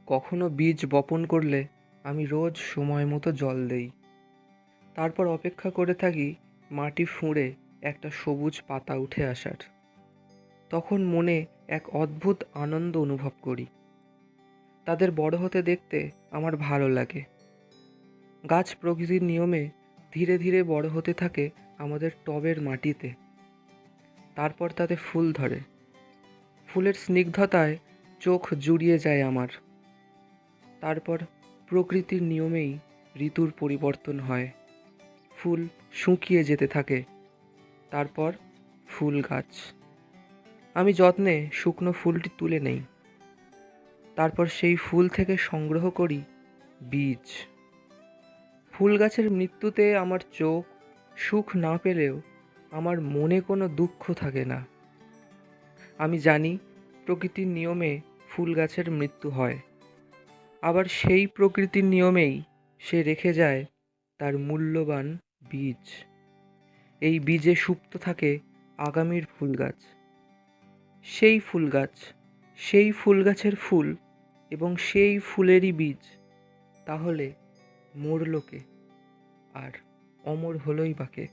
কখনো বীজ বপন করলে আমি রোজ সময় মতো জল দেই। তারপর অপেক্ষা করে থাকি মাটি ফুঁড়ে একটা সবুজ পাতা উঠে আসার। তখন মনে এক অদ্ভুত আনন্দ অনুভব করি। তাদের বড় হতে দেখতে আমার ভালো লাগে। গাছ প্রকৃতির নিয়মে ধীরে ধীরে বড় হতে থাকে আমাদের টবের মাটিতে। তারপর তাতে ফুল ধরে। ফুলের স্নিগ্ধতায় চোখ জুড়িয়ে যায় আমার। তারপর প্রকৃতির নিয়মেই ঋতুর পরিবর্তন হয়। ফুল শুকিয়ে যেতে থাকে। তারপর ফুল গাছ। আমি যত্নে শুকনো ফুলটি তুলে নেই। তারপর সেই ফুল থেকে সংগ্রহ করি বীজ। ফুল গাছের মৃত্যুতে আমার চোখ সুখ না পেলেও আমার মনে কোনো দুঃখ থাকে না। আমি জানি প্রকৃতির নিয়মে ফুল গাছের মৃত্যু হয়, আবার সেই প্রকৃতির নিয়মেই সে রেখে যায় তার মূল্যবান বীজ। এই বীজে সুপ্ত থাকে আগামীর ফুল গাছ। সেই ফুল গাছ, সেই ফুল গাছের ফুল এবং সেই ফুলেরই বীজ। তাহলে মরল কে আর অমর হলোই বা কে?